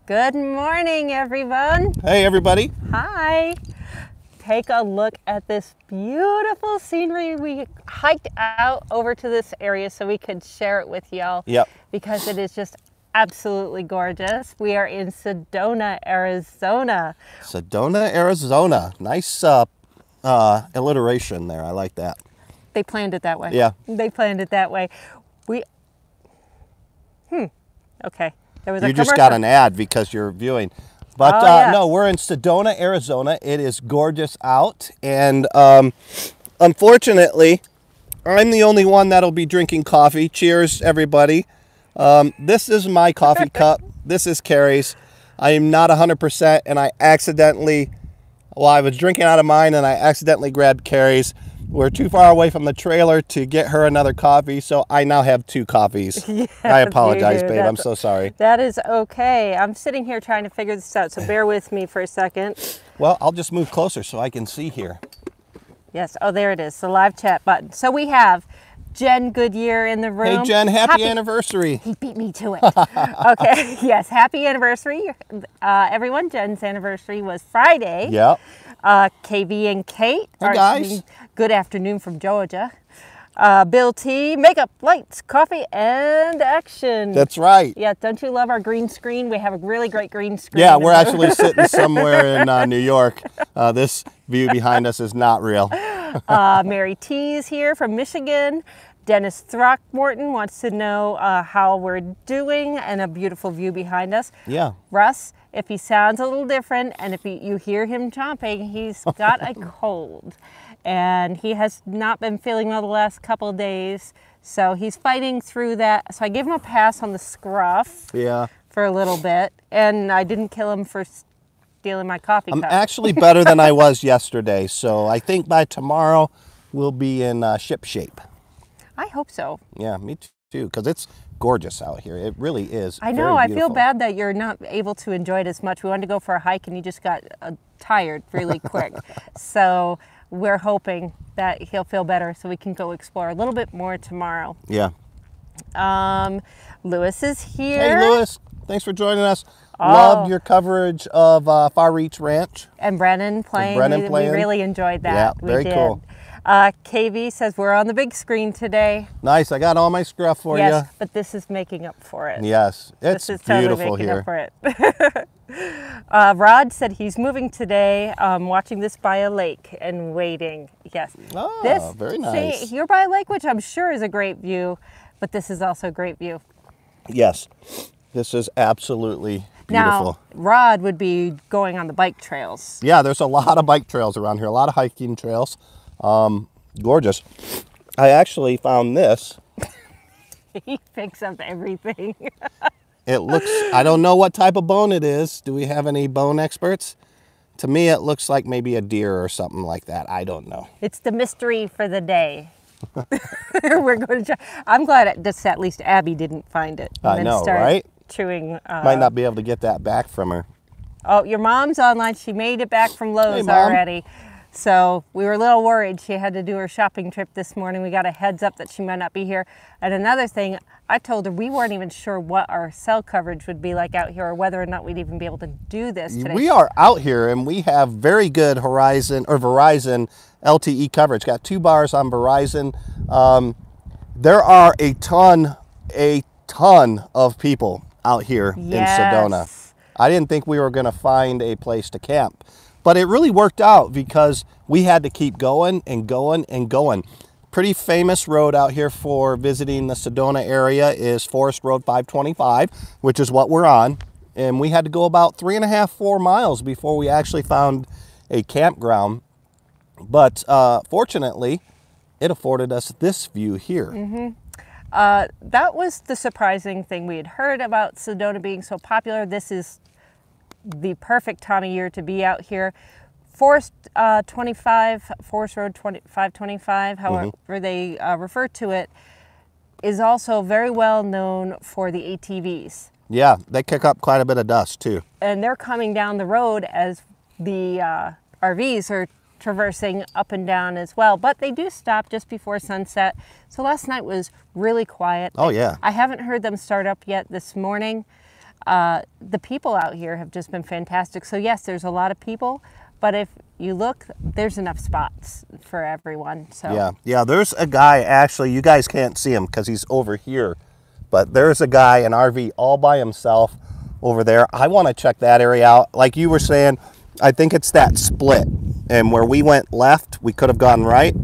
Good morning, everyone. Hey, everybody. Hi. Take a look at this beautiful scenery. We hiked out over to this area so we could share it with y'all. Yep. Because it is just absolutely gorgeous. We are in Sedona, Arizona. Sedona, Arizona. Nice alliteration there. I like that. They planned it that way. Yeah. They planned it that way. Okay. There was a You just commercial. got an ad because you're viewing. But yeah. no, we're in Sedona, Arizona. It is gorgeous out. And unfortunately, I'm the only one that'll be drinking coffee. Cheers, everybody. This is my coffee cup. This is Kerry's. I am not 100%, and I accidentally, I was drinking out of mine, and I accidentally grabbed Kerry's. We're too far away from the trailer to get her another coffee, so I now have two coffees. Yes, I apologize, babe. I'm so sorry. That is okay. I'm sitting here trying to figure this out, so bear with me for a second. Well, I'll just move closer so I can see here. Yes. Oh, there it is, the live chat button. So we have Jen Goodyear in the room. Hey, Jen, happy anniversary. He beat me to it. Okay. Yes, happy anniversary. Everyone, Jen's anniversary was Friday. Yep. KV and Kate. Hey, guys. Good afternoon from Georgia. Bill T, makeup, lights, coffee, and action. That's right. Yeah, don't you love our green screen? We have a really great green screen. Yeah, we're actually sitting somewhere in New York. This view behind us is not real. Mary T is here from Michigan. Dennis Throckmorton wants to know how we're doing, and a beautiful view behind us. Yeah. Russ, if he sounds a little different and if you hear him chomping, he's got a cold. And he has not been feeling well the last couple of days. So he's fighting through that. So I gave him a pass on the scruff for a little bit. And I didn't kill him for stealing my coffee cup. I'm actually better than I was yesterday. So I think by tomorrow we'll be in ship shape. I hope so. Yeah, me too. Because it's gorgeous out here. It really is. I know. I feel bad that you're not able to enjoy it as much. We wanted to go for a hike and you just got tired really quick. So we're hoping that he'll feel better so we can go explore a little bit more tomorrow. Yeah. Lewis is here. Hey, Lewis. Thanks for joining us. Loved your coverage of Far Reach Ranch. And Brennan playing. We really enjoyed that. Yeah, very cool. KV says we're on the big screen today. Nice. I got all my scruff for you. Yes, but this is making up for it. Yes, it's beautiful totally making here. Up for it. Rod said he's moving today, watching this by a lake and waiting. Yes. Oh, very nice. See, you're by a lake, which I'm sure is a great view, but this is also a great view. Yes, this is absolutely beautiful. Now, Rod would be going on the bike trails. Yeah, there's a lot of bike trails around here, a lot of hiking trails. Gorgeous. I actually found this. He picks up everything. It looks, I don't know what type of bone it is. Do we have any bone experts? To me, it looks like maybe a deer or something like that. I don't know. It's the mystery for the day. We're going to try. I'm glad at least Abby didn't find it. I know, right? Chewing. Might not be able to get that back from her. Oh, your mom's online. She made it back from Lowe's Hey, Mom. already. So we were a little worried. She had to do her shopping trip this morning. We got a heads up that she might not be here. And another thing, I told her we weren't even sure what our cell coverage would be like out here or whether or not we'd even be able to do this today. We are out here and we have very good Verizon LTE coverage. Got 2 bars on Verizon. There are a ton of people out here in Sedona. I didn't think we were going to find a place to camp. But it really worked out because we had to keep going and going and going. Pretty famous road out here for visiting the Sedona area is Forest Road 525, which is what we're on. And we had to go about 3.5–4 miles before we actually found a campground. But fortunately, it afforded us this view here. Mm-hmm. That was the surprising thing. We had heard about Sedona being so popular. This is the perfect time of year to be out here. Forest Road 525, however they refer to it, is also very well known for the ATVs. Yeah, they kick up quite a bit of dust too. And they're coming down the road as the RVs are traversing up and down as well. But they do stop just before sunset. So last night was really quiet. Oh yeah. I haven't heard them start up yet this morning. the people out here have just been fantastic. So yes, there's a lot of people, but if you look, there's enough spots for everyone. So yeah, there's a guy, actually, you guys can't see him because he's over here, but there's a guy, an RV all by himself over there. I want to check that area out. Like you were saying, I think it's that split, and where we went left, we could have gone right.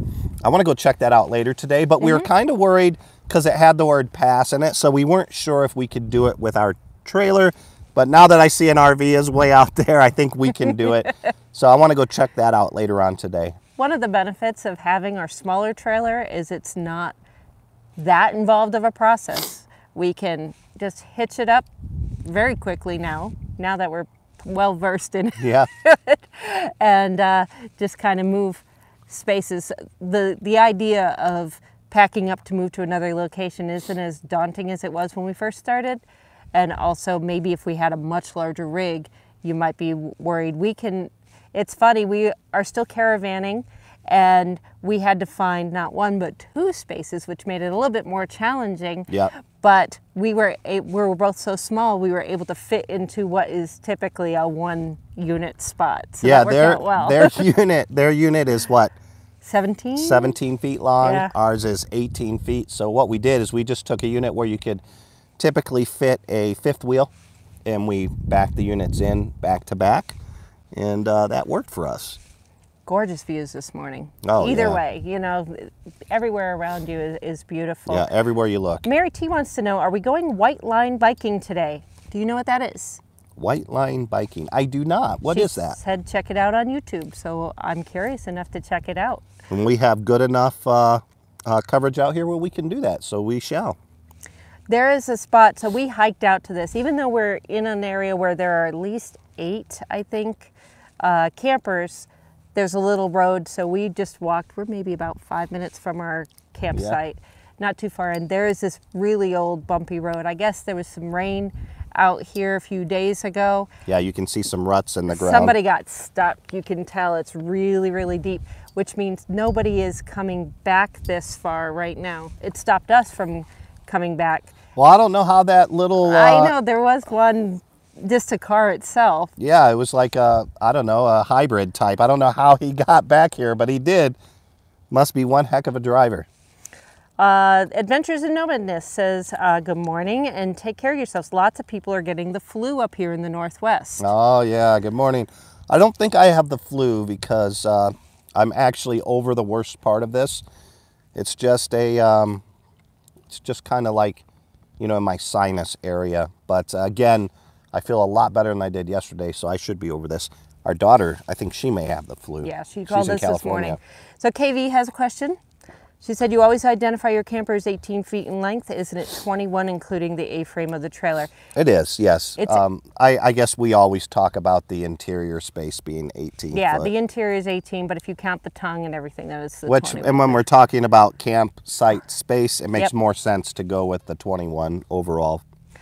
I want to go check that out later today, but we were kind of worried because it had the word pass in it, so we weren't sure if we could do it with our trailer. But now that I see an RV is way out there, I think we can do it. So I want to go check that out later on today. One of the benefits of having our smaller trailer is it's not that involved of a process. We can just hitch it up very quickly now that we're well versed in it, and just kind of move spaces. The idea of packing up to move to another location isn't as daunting as it was when we first started. And also, maybe if we had a much larger rig, you might be worried. It's funny, we are still caravanning, and we had to find not one but two spaces, which made it a little bit more challenging. But we were both so small, we were able to fit into what is typically a 1 unit spot. So that worked out well. Their unit is what? 17? 17 feet long. Yeah. Ours is 18 feet. So what we did is we just took a unit where you could typically fit a fifth wheel, and we backed the units in back to back, and that worked for us. Gorgeous views this morning. Oh, Either way, you know, everywhere around you is beautiful. Yeah, everywhere you look. Mary T wants to know, are we going white line biking today? Do you know what that is? White line biking. I do not. What is that? She said check it out on YouTube, so I'm curious enough to check it out. And we have good enough coverage out here where we can do that, so we shall. There is a spot, so we hiked out to this, even though we're in an area where there are at least 8, I think, campers. There's a little road, so we just walked. We're maybe about 5 minutes from our campsite, not too far. And there is this really old bumpy road. I guess there was some rain out here a few days ago. Yeah, you can see some ruts in the ground. Somebody got stuck. You can tell it's really, really deep, which means nobody is coming back this far right now. It stopped us from coming back. Well, I don't know how that little... I know, there was one, just a car itself. Yeah, it was like a, I don't know, a hybrid type. I don't know how he got back here, but he did. Must be one heck of a driver. Adventures in Nomadness says, good morning and take care of yourselves. Lots of people are getting the flu up here in the Northwest. Oh, yeah, good morning. I don't think I have the flu because I'm actually over the worst part of this. It's just a, it's just kind of like, you know, in my sinus area. But again, I feel a lot better than I did yesterday, so I should be over this. Our daughter, I think she may have the flu. Yeah, she called us this morning. So KV has a question. She said, you always identify your camper as 18 feet in length. Isn't it 21, including the A-frame of the trailer? It is, yes. I guess we always talk about the interior space being 18 Yeah, foot. the interior is 18, but if you count the tongue and everything, that is the 21. And when we're talking about campsite space, it makes more sense to go with the 21 overall.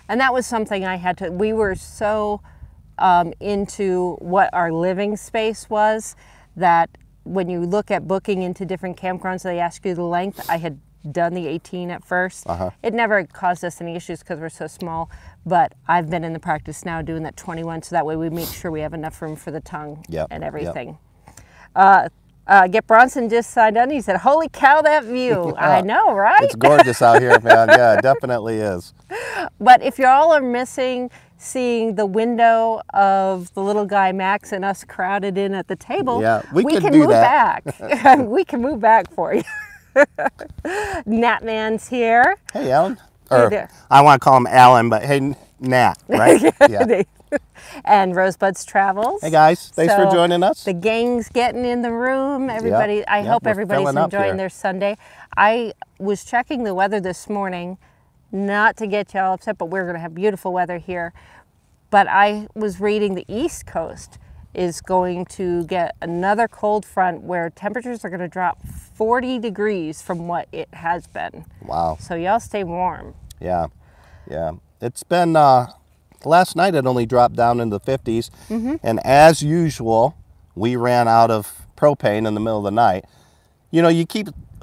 And that was something I had to, we were so into what our living space was that when you look at booking into different campgrounds, they ask you the length. I had done the 18 at first. It never caused us any issues because we're so small, but I've been in the practice now doing that 21, so that way we make sure we have enough room for the tongue and everything. Get Bronson just signed on. He said, holy cow, that view. I know, right? It's gorgeous out here, man. Yeah, it definitely is. But if you all are missing seeing the window of the little guy Max and us crowded in at the table, we can move back. We can move back for you. Natman's here. Hey, Alan. Or I want to call him Alan, but hey, Nat, right? Yeah. And Rosebud's Travels. Hey guys, thanks for joining us. The gang's getting in the room. Everybody, I hope everybody's enjoying their Sunday. I was checking the weather this morning, not to get y'all upset, but we're going to have beautiful weather here. But I was reading the East Coast is going to get another cold front where temperatures are going to drop 40 degrees from what it has been. Wow. So y'all stay warm. Yeah, yeah. It's been, last night it only dropped down into the 50s. And as usual, we ran out of propane in the middle of the night. You know,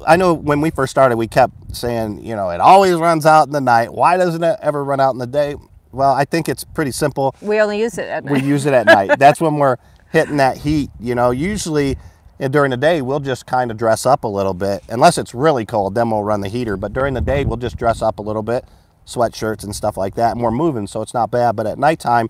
I know when we first started, we kept saying, you know, it always runs out in the night. Why doesn't it ever run out in the day? well, I think it's pretty simple. We only use it at night. We use it at night. That's when we're hitting that heat. You know, usually during the day, we'll just kind of dress up a little bit. Unless it's really cold, then we'll run the heater. But during the day, we'll just dress up a little bit, sweatshirts and stuff like that. And we're moving, so it's not bad. But at nighttime,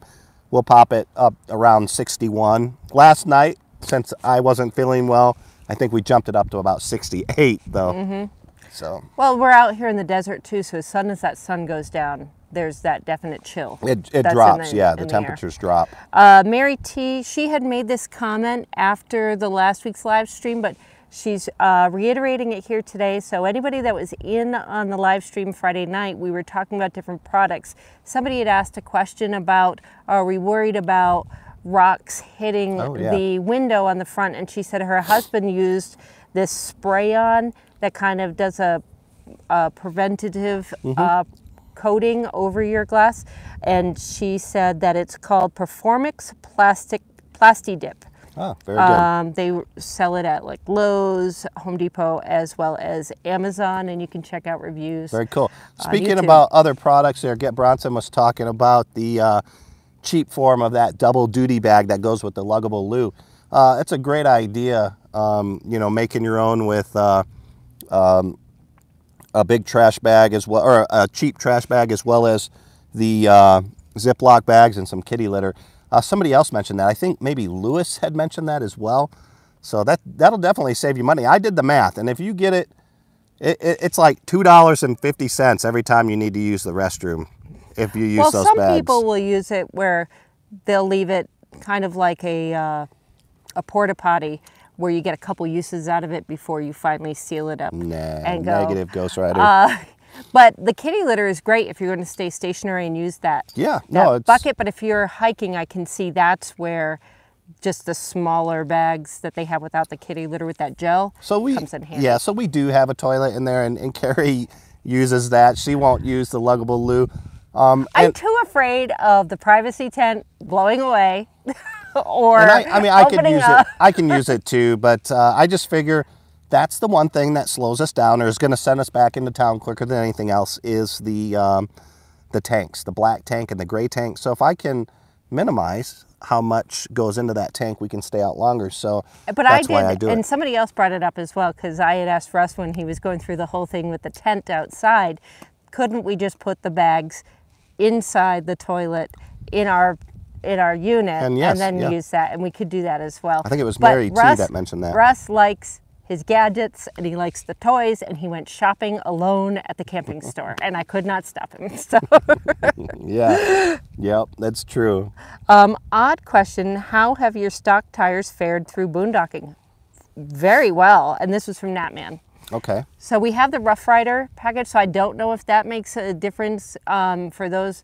we'll pop it up around 61. Last night, since I wasn't feeling well, I think we jumped it up to about 68, though. So. Well, we're out here in the desert, too, so as soon as that sun goes down, there's that definite chill. It drops, the temperatures drop. Mary T, she had made this comment after the last week's live stream, but she's reiterating it here today. So anybody that was in on the live stream Friday night, we were talking about different products. Somebody had asked a question about, are we worried about rocks hitting the window on the front? And she said her husband used this spray-on that kind of does a preventative coating over your glass, and she said that it's called Performix Plasti-Dip. Oh, very good. They sell it at like Lowe's, Home Depot, as well as Amazon, and you can check out reviews. Very cool. Speaking about other products there, Get Bronson was talking about the cheap form of that double duty bag that goes with the luggable loo. It's a great idea, you know, making your own with a big trash bag as well, or a cheap trash bag, as well as the Ziploc bags and some kitty litter. Somebody else mentioned that. I think maybe Lewis had mentioned that as well. So that'll definitely save you money. I did the math, and if you get it, it's like $2.50 every time you need to use the restroom if you use those bags. Well, some people will use it where they'll leave it kind of like a porta potty, where you get a couple uses out of it before you finally seal it up and go. Negative Ghost Rider. But the kitty litter is great if you're going to stay stationary and use that, bucket. But if you're hiking, I can see that's where just the smaller bags that they have without the kitty litter with that gel comes in handy. Yeah, so we do have a toilet in there, and Carrie uses that. She won't use the luggable loo. I'm too afraid of the privacy tent blowing away. Or I mean, I could use it. I can use it too, but I just figure that's the one thing that slows us down or is going to send us back into town quicker than anything else is the tanks, the black tank and the gray tank. So if I can minimize how much goes into that tank, we can stay out longer. So that's why I do it. And somebody else brought it up as well, because I had asked Russ when he was going through the whole thing with the tent outside, couldn't we just put the bags inside the toilet in our unit and then use that, and we could do that as well. I think it was Mary T that mentioned that. Russ likes his gadgets and he likes the toys, and he went shopping alone at the camping store, and I could not stop him. So yep, that's true. Odd question, how have your stock tires fared through boondocking? Very well, and this was from Natman. Okay. So we have the Rough Rider package, so I don't know if that makes a difference for those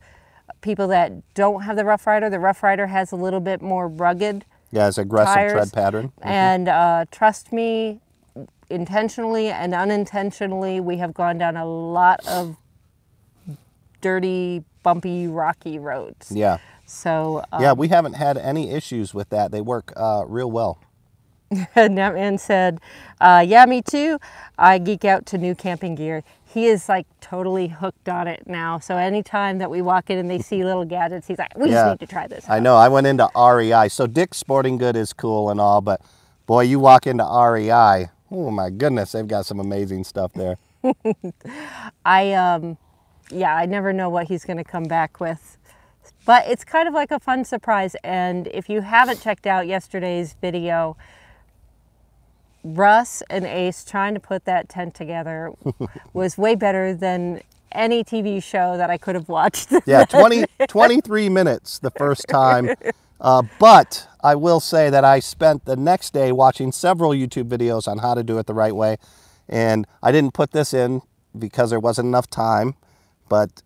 people that don't have the Rough Rider. The Rough Rider has a little bit more rugged it's aggressive tires, tread pattern. And trust me, intentionally and unintentionally, we have gone down a lot of dirty, bumpy, rocky roads. Yeah. So we haven't had any issues with that. They work real well. Natman said, yeah, me too. I geek out to new camping gear. He is like totally hooked on it now. So anytime that we walk in and they see little gadgets, he's like, we just need to try this out. I know. I went into REI. So Dick's Sporting Good is cool and all, but boy, you walk into REI, oh my goodness, they've got some amazing stuff there. I never know what he's going to come back with. But it's kind of like a fun surprise. And if you haven't checked out yesterday's video, Russ and Ace trying to put that tent together was way better than any TV show that I could have watched. Yeah, 23 minutes the first time. But I will say that I spent the next day watching several YouTube videos on how to do it the right way. And I didn't put this in because there wasn't enough time. But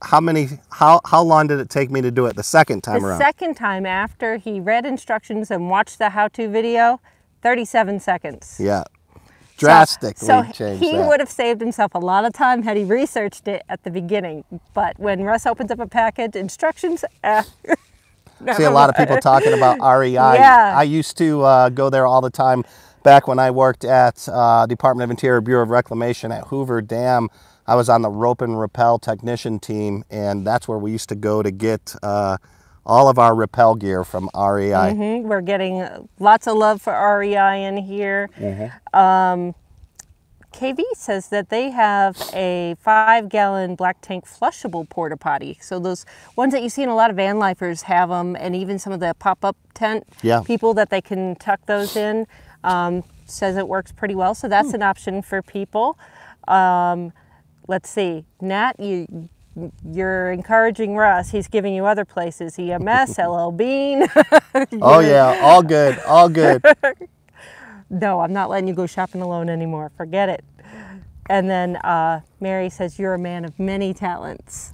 how long did it take me to do it the second time around? The second time, after he read instructions and watched the how-to video, 37 seconds. Yeah, drastically changed that. He would have saved himself a lot of time had he researched it at the beginning. But when Russ opens up a package, instructions, See a lot of people talking about REI. Yeah. I used to go there all the time back when I worked at Department of Interior Bureau of Reclamation at Hoover Dam. I was on the rope and rappel technician team, and that's where we used to go to get all of our rappel gear from REI. We're getting lots of love for REI in here. KV says that they have a 5-gallon black tank flushable porta potty. So those ones that you see in a lot of van lifers have them, and even some of the pop-up tent people that they can tuck those in. Says it works pretty well. So that's an option for people. Let's see, Nat, you're encouraging Russ. He's giving you other places. EMS, LL Bean. Oh yeah, all good, all good. No, I'm not letting you go shopping alone anymore. Forget it. And then Mary says, you're a man of many talents.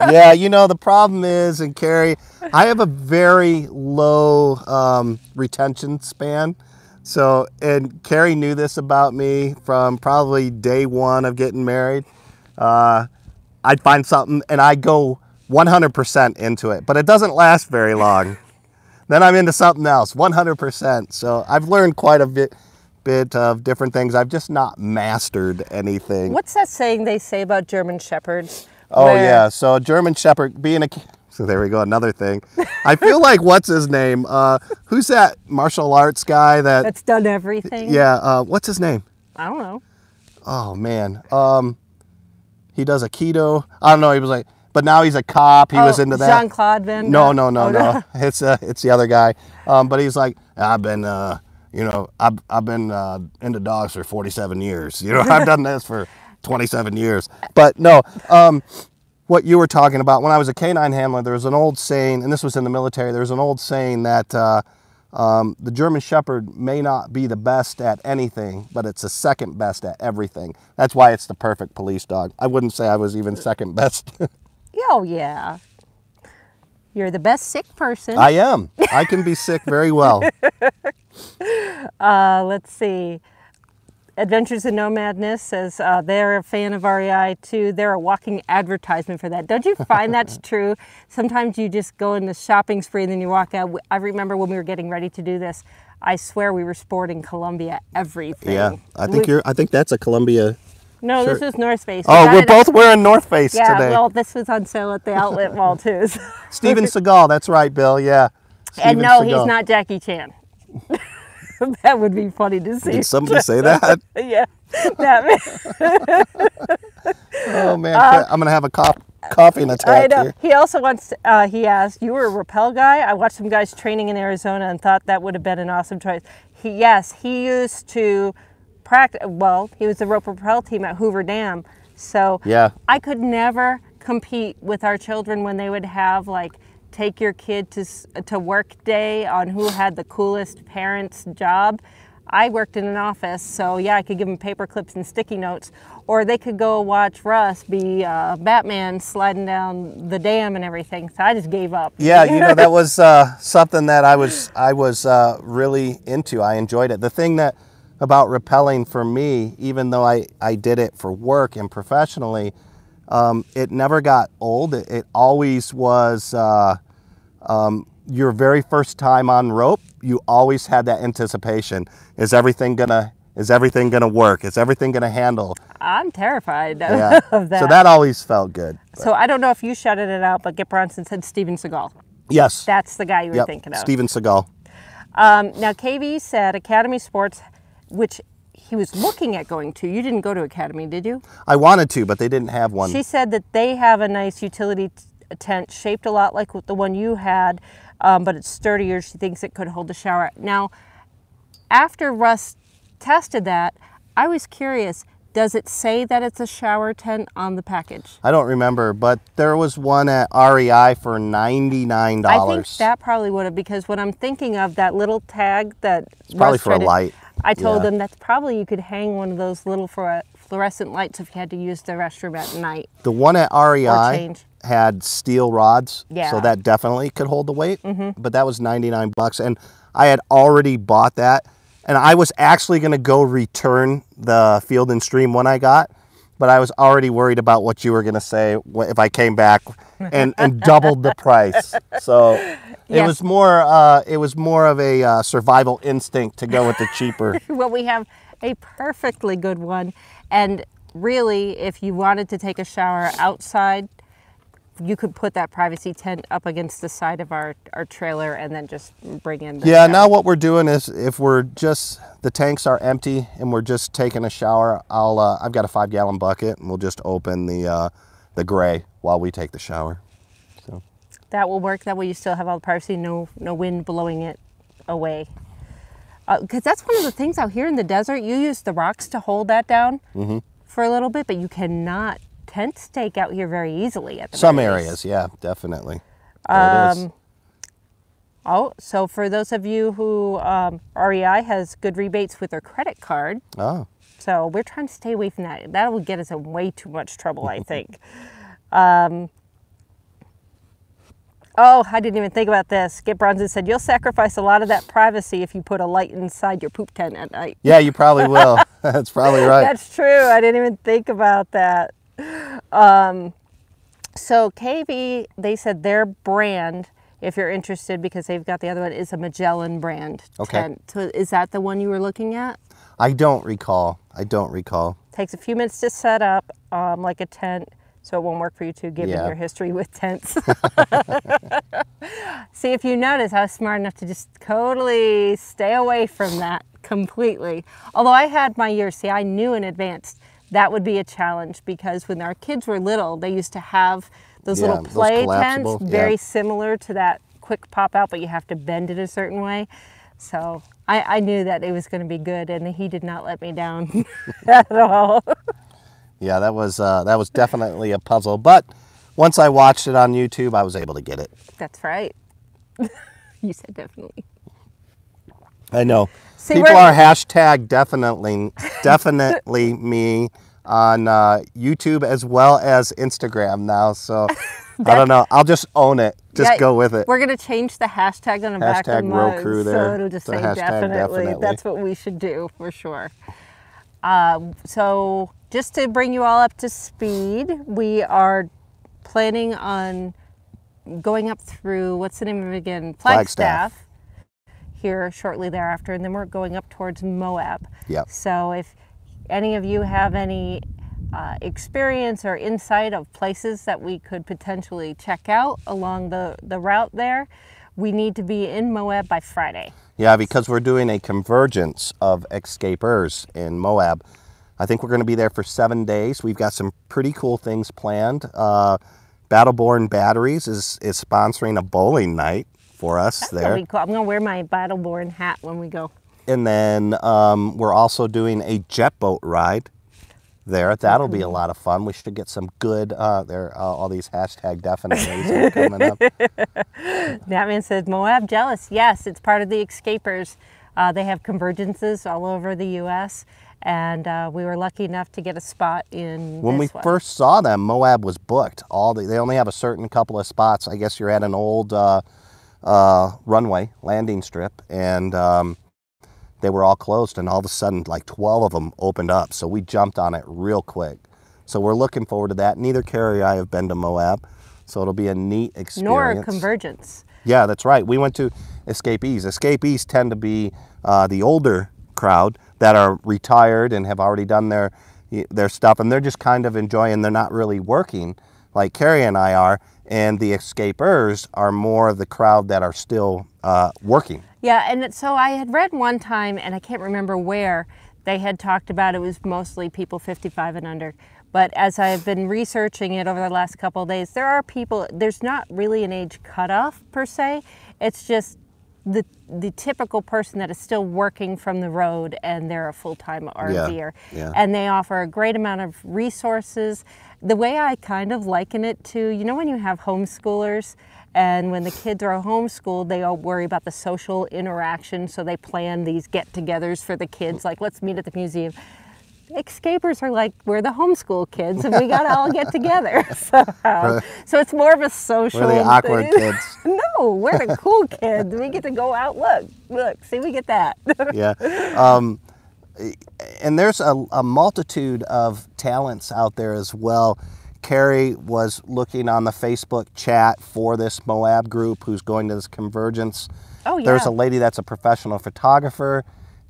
Yeah, you know, the problem is, and Kerry, I have a very low retention span. So, and Kerry knew this about me from probably day one of getting married. I'd find something and I go 100% into it, but it doesn't last very long. Then I'm into something else, 100%. So I've learned quite a bit of different things. I've just not mastered anything. What's that saying they say about German Shepherds? Oh yeah, so a German Shepherd being so there we go, another thing. I feel like, what's his name? Who's that martial arts guy that's done everything? Yeah, what's his name? I don't know. Oh man, he does Aikido. I don't know. He was like, but now he's a cop. He was into that. Jean-Claude Van Damme? No. It's the other guy. But he's like, I've been, you know, I've been into dogs for 47 years. You know, I've done this for 27 years. But no, what you were talking about, when I was a canine handler, there was an old saying, and this was in the military, there was an old saying that the German Shepherd may not be the best at anything, but it's the second best at everything. That's why it's the perfect police dog. I wouldn't say I was even second best. Oh, yeah. You're the best sick person. I am. I can be sick very well. Let's see. Adventures in Nomadness says they're a fan of REI too. They're a walking advertisement for that. Don't you find that's true? Sometimes you just go in the shopping spree and then you walk out. I remember when we were getting ready to do this, I swear we were sporting Columbia everything. Yeah, I think that's a Columbia. No, shirt. This is North Face. We're both wearing North Face today. Yeah, well, this was on sale at the outlet mall too. So. Steven Seagal, that's right, Bill. Yeah. And no, he's not Jackie Chan. That would be funny to see. Did somebody say that? Yeah. That Oh man, I'm gonna have a coffee and attack I know. here. He also wants. He asked, "You were a rappel guy? I watched some guys training in Arizona and thought that would have been an awesome choice." He used to practice. Well, he was the rope rappel team at Hoover Dam, so yeah. I could never compete with our children when they would have like take your kid to work day on who had the coolest parents' job. I worked in an office, so yeah, I could give them paper clips and sticky notes, or they could go watch Russ be Batman sliding down the dam and everything. So I just gave up. Yeah, you know, that was something that I was really into. I enjoyed it. The thing that about rappelling for me, even though I did it for work and professionally, it never got old. It always was your very first time on rope. You always had that anticipation. Is everything gonna work? Is everything gonna handle? I'm terrified of that. So that always felt good. But. So I don't know if you shouted it out, but Get Bronson said Steven Seagal. Yes. That's the guy you were thinking of. Steven Seagal. Now KV said Academy Sports, which he was looking at going to. You didn't go to Academy, did you? I wanted to, but they didn't have one. She said that they have a nice utility tent shaped a lot like the one you had, but it's sturdier. She thinks it could hold a shower. Now, after Russ tested that, I was curious, does it say that it's a shower tent on the package? I don't remember, but there was one at REI for $99. I think that probably would have, because when I'm thinking of that little tag that it's probably for a light. I told them that's probably, you could hang one of those little fluorescent lights if you had to use the restroom at night. The one at REI had steel rods, so that definitely could hold the weight, but that was $99, and I had already bought that, and I was actually going to go return the Field and Stream one I got, but I was already worried about what you were going to say if I came back and doubled the price. So it was more of a survival instinct to go with the cheaper. Well, we have a perfectly good one, and really, if you wanted to take a shower outside, you could put that privacy tent up against the side of our trailer and then just bring in the Yeah, shower. now what we're doing is if we're just, the tanks are empty and we're just taking a shower, I've got a 5-gallon bucket and we'll just open the gray while we take the shower. So that will work. That way you still have all the privacy, no wind blowing it away. Because that's one of the things out here in the desert. You use the rocks to hold that down for a little bit, but you cannot tent stake out here very easily at the some very areas, least. yeah, definitely. There it is. Oh, so for those of you who REI has good rebates with their credit card. Oh. So we're trying to stay away from that. That will get us in way too much trouble, I think. Oh, I didn't even think about this. Skip Bronson said, you'll sacrifice a lot of that privacy if you put a light inside your poop tent at night. Yeah, you probably will. That's probably right. That's true. I didn't even think about that. So KV, they said their brand, if you're interested, because they've got the other one, is a Magellan brand tent. So is that the one you were looking at? I don't recall. I don't recall. Takes a few minutes to set up, like a tent. So it won't work for you two, given your history with tents. See, if you notice, I was smart enough to just totally stay away from that completely. Although I had my years, see, I knew in advance that would be a challenge, because when our kids were little, they used to have those little play tents, very similar to that quick pop out, but you have to bend it a certain way. So I knew that it was going to be good, and he did not let me down at all. Yeah, that was definitely a puzzle. But once I watched it on YouTube, I was able to get it. That's right. You said definitely. I know. See, people are hashtag definitely me on YouTube as well as Instagram now. So I don't know. I'll just own it. Just go with it. We're going to change the hashtag on the back of the mug. Crew there. So it'll just say definitely. That's what we should do for sure. So just to bring you all up to speed, we are planning on going up through, what's the name of it again? Flagstaff. Here shortly thereafter, and then we're going up towards Moab. Yep. So if any of you have any experience or insight of places that we could potentially check out along the route there, we need to be in Moab by Friday. Yeah, because we're doing a convergence of escapers in Moab. I think we're going to be there for 7 days. We've got some pretty cool things planned. Battleborn Batteries is sponsoring a bowling night for us. That's there. Really cool. I'm going to wear my Battleborn hat when we go. And then we're also doing a jet boat ride there. That'll be a lot of fun. We should get some good, all these hashtag definitely coming up. That man says, Moab jealous. Yes, it's part of the Escapers. They have convergences all over the U.S., and we were lucky enough to get a spot in When we first saw them, Moab was booked. They only have a certain couple of spots. I guess you're at an old runway landing strip, and they were all closed, and all of a sudden like 12 of them opened up. So we jumped on it real quick. So we're looking forward to that. Neither Kerry or I have been to Moab, so it'll be a neat experience. Nor a convergence. Yeah, that's right. We went to escapees. Escapees tend to be the older crowd that are retired and have already done their stuff, and they're just kind of enjoying. They're not really working like Kerry and I are, and the escapers are more the crowd that are still working. Yeah, and so I had read one time, and I can't remember where, they had talked about it was mostly people 55 and under. But as I've been researching it over the last couple of days, there are people, there's not really an age cutoff per se. It's just the typical person that is still working from the road, and they're a full-time RVer. Yeah. And they offer a great amount of resources. The way I kind of liken it to, you know, when you have homeschoolers, and when the kids are homeschooled, they all worry about the social interaction, so they plan these get-togethers for the kids, like let's meet at the museum. Escapers are like, we're the homeschool kids, and we gotta all get together somehow. So it's more of a social. We're the awkward kids. No, we're the cool kids. We get to go out. Look, see, we get that. Yeah. And there's a multitude of talents out there as well. Kerry was looking on the Facebook chat for this Moab group who's going to this convergence. Oh, yeah. There's a lady that's a professional photographer.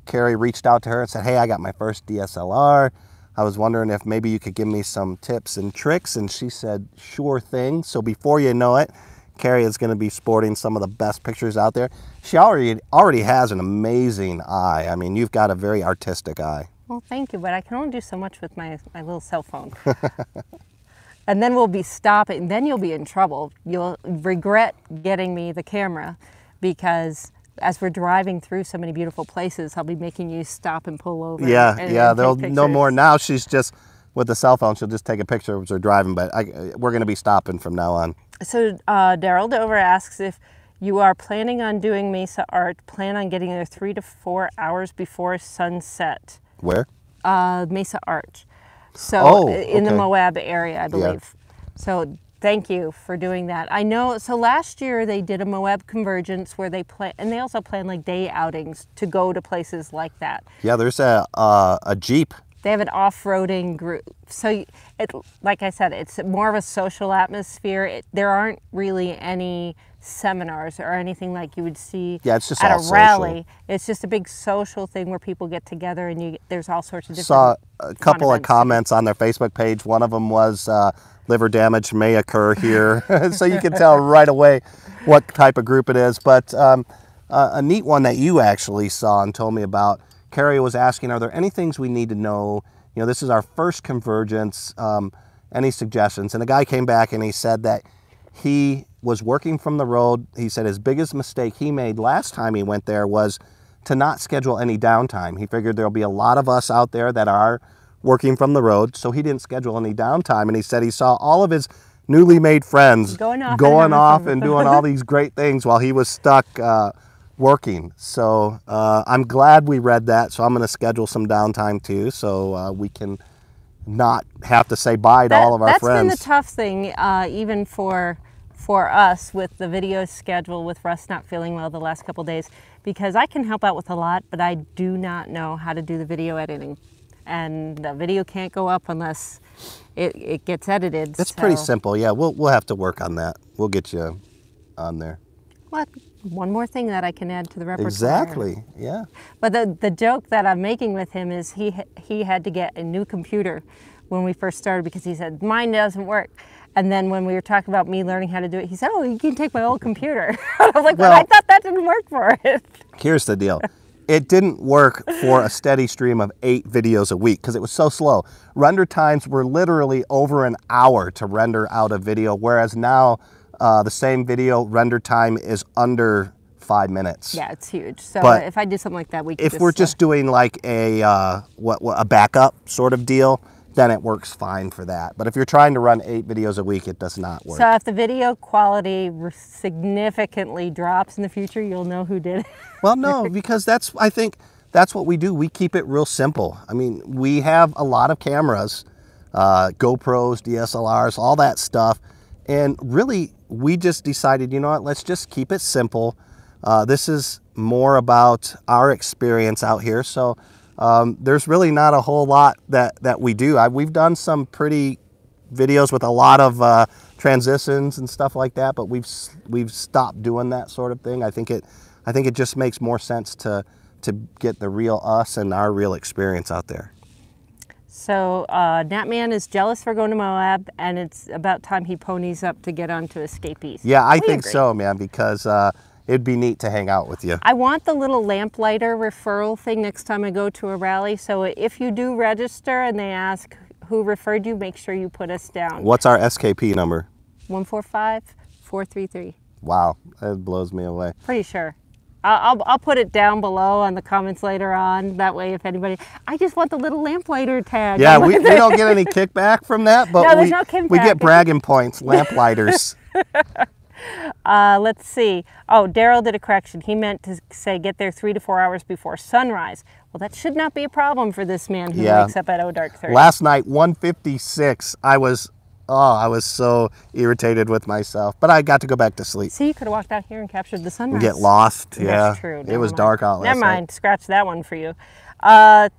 Kerry reached out to her and said, hey, I got my first DSLR. I was wondering if maybe you could give me some tips and tricks, and she said, sure thing. So before you know it, Kerry is going to be sporting some of the best pictures out there. She already has an amazing eye. I mean, you've got a very artistic eye. Well, thank you, but I can only do so much with my little cell phone. And then we'll be stopping. Then you'll be in trouble. You'll regret getting me the camera, because as we're driving through so many beautiful places, I'll be making you stop and pull over. Yeah, and they'll no more now. She's just, with the cell phone, she'll just take a picture as we're driving, but we're going to be stopping from now on. So Daryl Dover asks, if you are planning on doing Mesa art, plan on getting there 3 to 4 hours before sunset. Where? Mesa Art. So in the Moab area, I believe. Yeah. So thank you for doing that. I know, so last year they did a Moab convergence where they plan, and they also plan like day outings to go to places like that. Yeah, there's a Jeep. They have an off-roading group. So it, like I said, it's more of a social atmosphere. There aren't really any seminars or anything like you would see it's just at all a rally. social. It's just a big social thing where people get together, and there's all sorts of different Saw a couple of comments on their Facebook page. One of them was liver damage may occur here. So you can tell right away what type of group it is. But a neat one that you actually saw and told me about, Kerry was asking, are there any things we need to know? You know, this is our first convergence. Any suggestions? And the guy came back and he said that he was working from the road. He said his biggest mistake he made last time he went there was to not schedule any downtime. He figured there'll be a lot of us out there that are working from the road, so he didn't schedule any downtime. And he said he saw all of his newly made friends going off and doing all these great things while he was stuck working. So I'm glad we read that. So I'm going to schedule some downtime too, so we can not have to say bye to all of our friends. That's been the tough thing, even for us with the video schedule, with Russ not feeling well the last couple days, because I can help out with a lot, but I do not know how to do the video editing. And the video can't go up unless it gets edited. It's pretty simple. Yeah, we'll have to work on that. We'll get you on there. What? One more thing that I can add to the repertoire. Exactly, yeah. But the joke that I'm making with him is he had to get a new computer when we first started, because he said, mine doesn't work. And then when we were talking about me learning how to do it, he said, oh, you can take my old computer. I was like, well, I thought that didn't work for it. Here's the deal. It didn't work for a steady stream of 8 videos a week because it was so slow. Render times were literally over an hour to render out a video, whereas now the same video render time is under 5 minutes. Yeah, it's huge. So if I did something like that, if we're just doing like a backup sort of deal, then it works fine for that. But if you're trying to run 8 videos a week, it does not work. So if the video quality significantly drops in the future, you'll know who did it. Well, no, because I think that's what we do. We keep it real simple. I mean, we have a lot of cameras, GoPros, DSLRs, all that stuff. And really, we just decided, you know what, let's just keep it simple. This is more about our experience out here. So there's really not a whole lot that we do. We've done some pretty videos with a lot of transitions and stuff like that, but we've stopped doing that sort of thing. I think it just makes more sense to get the real us and our real experience out there. So Natman is jealous for going to Moab, and it's about time he ponies up to get onto Escapees. Yeah, I think so, man, because it'd be neat to hang out with you. I want the little lamplighter referral thing next time I go to a rally. So if you do register and they ask who referred you, make sure you put us down. What's our SKP number? 145433. Wow, that blows me away. Pretty sure. I'll put it down below on the comments later on. That way, if anybody, I just want the little lamplighter tag. Yeah, we don't get any kickback from that, but no, no kickback. We get bragging points, lamplighters. Let's see. Oh, Daryl did a correction. He meant to say get there 3 to 4 hours before sunrise. Well, that should not be a problem for this man who wakes up at dark 30. Last night, 1:56, I was so irritated with myself, but I got to go back to sleep. See, you could have walked out here and captured the sunrise. Get lost, yeah. That's true. It was dark out last night. Never mind, scratch that one for you. What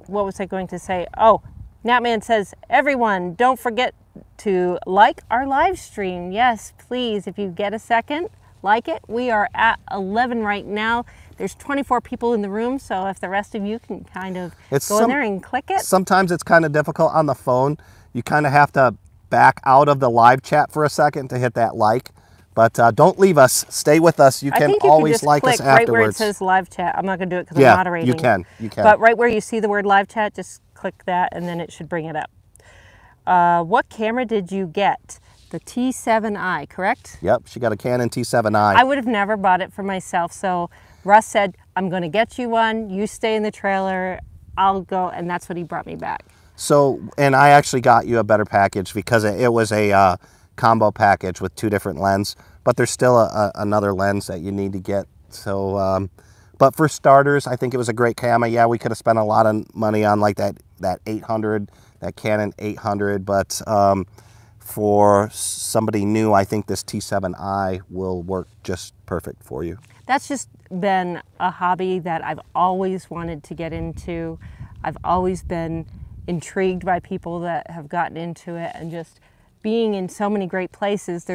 was I going to say? Oh, Natman says, everyone, don't forget to like our live stream. Yes, please, if you get a second, like it. We are at 11 right now. There's 24 people in the room, so if the rest of you can kind of go in there and click it. Sometimes it's kind of difficult on the phone. You kind of have to back out of the live chat for a second to hit that like. But don't leave us. Stay with us. You can always like us afterwards. Right where it says live chat. I'm not going to do it because I'm moderating. You can. You can. But right where you see the word live chat, just click that, and then it should bring it up. What camera did you get? The T7i, correct? Yep, she got a Canon T7i. I would have never bought it for myself. So Russ said, I'm going to get you one. You stay in the trailer. I'll go. And that's what he brought me back. So, and I actually got you a better package because it was a combo package with 2 different lenses, but there's still another lens that you need to get. So, but for starters, I think it was a great camera. Yeah, we could have spent a lot of money on like that 800, that Canon 800, but for somebody new, I think this T7i will work just perfect for you. That's just been a hobby that I've always wanted to get into. I've always been intrigued by people that have gotten into it, and just being in so many great places.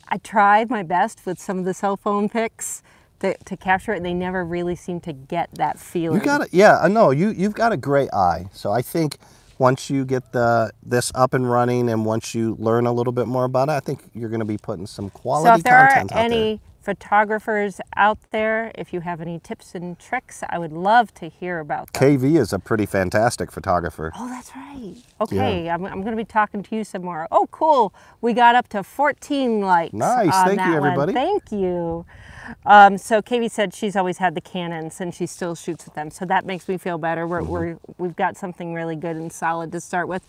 I tried my best with some of the cell phone pics to capture it, and they never really seem to get that feeling. You got it. Yeah, I know. You've got a great eye. So I think once you get this up and running, and once you learn a little bit more about it, I think you're going to be putting some quality content out there. So if there are any photographers out there, if you have any tips and tricks, I would love to hear about them. KV is a pretty fantastic photographer. Oh, that's right. Okay, yeah. I'm going to be talking to you some more. Oh, cool. We got up to 14 likes. Nice. On Thank you, everybody. Thank you. So KV said she's always had the Canons and she still shoots with them. So that makes me feel better. We've got something really good and solid to start with.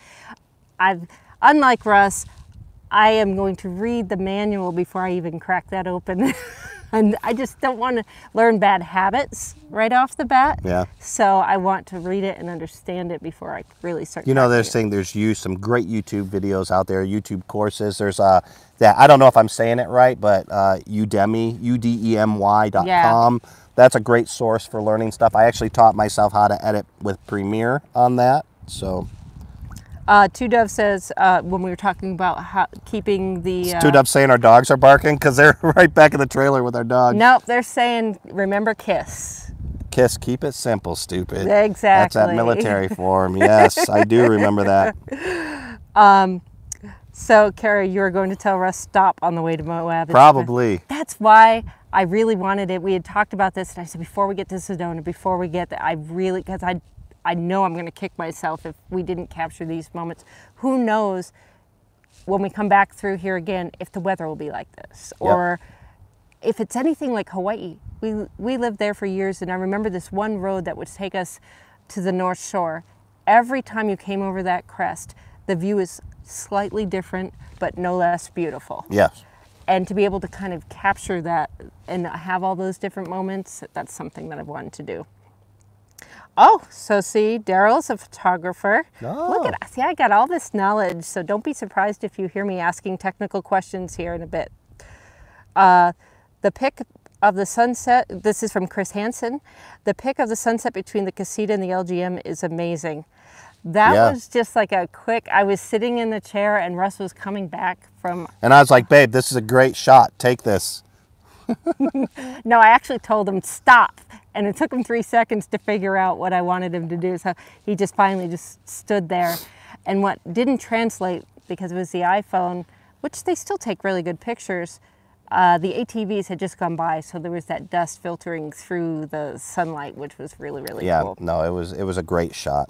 Unlike Russ, I am going to read the manual before I even crack that open. And I just don't want to learn bad habits right off the bat. Yeah. So I want to read it and understand it before I really start. You know, there's some great YouTube videos out there, YouTube courses. There's that, I don't know if I'm saying it right, but Udemy, udemy.com. Yeah. That's a great source for learning stuff. I actually taught myself how to edit with Premiere on that. So. Two Dove says, when we were talking about keeping the... Two Dove saying our dogs are barking because they're right back in the trailer with our dog. Nope, they're saying, remember KISS. KISS, keep it simple, stupid. Exactly. That's that military form. Yes, I do remember that. So, Kerry, you were going to tell Russ stop on the way to Moab. Probably. That's why I really wanted it. We had talked about this, and I said, before we get to Sedona, before we get there, because I know I'm going to kick myself if we didn't capture these moments. Who knows when we come back through here again if the weather will be like this, or if it's anything like Hawaii. We lived there for years, and I remember this one road that would take us to the North Shore. Every time you came over that crest, the view is slightly different, but no less beautiful. Yes. And to be able to kind of capture that and have all those different moments, that's something that I've wanted to do. Oh, so see, Daryl's a photographer. Oh. Look at us. See, I got all this knowledge, so don't be surprised if you hear me asking technical questions here in a bit. The pic of the sunset, this is from Chris Hansen. The pic of the sunset between the Casita and the LGM is amazing. That was just like a quick, I was sitting in the chair and Russ was coming back from... And I was like, babe, this is a great shot. Take this. No, I actually told him stop, and it took him 3 seconds to figure out what I wanted him to do. So he just finally just stood there. And what didn't translate, because it was the iPhone, which they still take really good pictures, the ATVs had just gone by, so there was that dust filtering through the sunlight, which was really, really cool. Yeah, no, it was a great shot.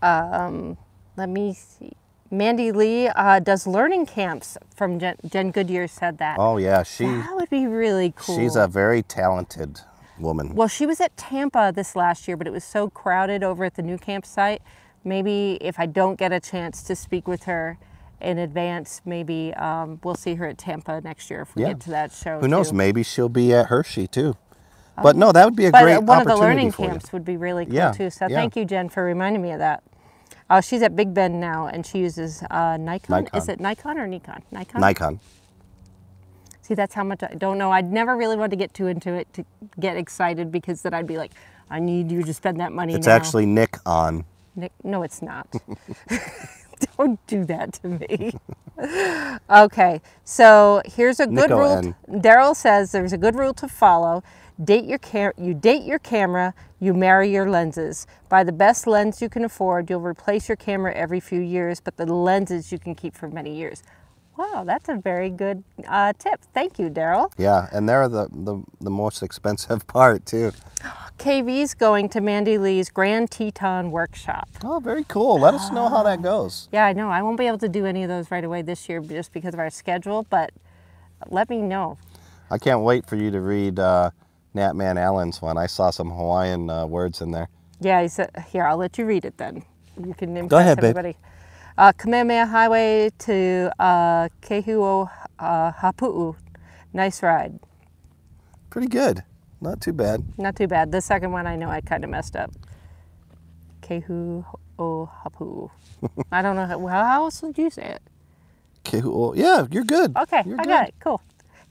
Let me see. Mandy Lee does learning camps from Jen Goodyear said that. Oh yeah, that would be really cool. She's a very talented woman. Well, she was at Tampa this last year, but it was so crowded over at the new campsite. Maybe if I don't get a chance to speak with her in advance, maybe we'll see her at Tampa next year if we get to that show. Who knows? Maybe she'll be at Hershey too. But no, that would be a great opportunity. One of the learning camps would be really cool too. So thank you, Jen, for reminding me of that. She's at Big Bend now, and she uses Nikon. Is it Nikon or Nikon? Nikon? Nikon. See, that's how much I don't know. I'd never really want to get too into it to get excited, because then I'd be like, I need you to spend that money now. It's actually Nick on. No, it's not. Don't do that to me. Okay, so here's a good Nico rule. N. Daryl says there's a good rule to follow. You date your camera, you marry your lenses. Buy the best lens you can afford. You'll replace your camera every few years, but the lenses you can keep for many years. Wow, that's a very good tip. Thank you, Daryl. Yeah, and they're the most expensive part too. KV's going to Mandy Lee's Grand Teton workshop. Oh, very cool. Let us know how that goes. Yeah, I know. I won't be able to do any of those right away this year just because of our schedule, but let me know. I can't wait for you to read Natman Allen's one. I saw some Hawaiian words in there. Yeah, he said, here, I'll let you read it then. You can impress Go ahead, everybody. Kamehameha Highway to Kehu Hapu'u. Nice ride. Pretty good. Not too bad. Not too bad. The second one I know I kind of messed up. Kehu o Hapu'u. I don't know. How else would you say it? Kehu. Yeah, you're good. Okay, you're I good. got it. Cool.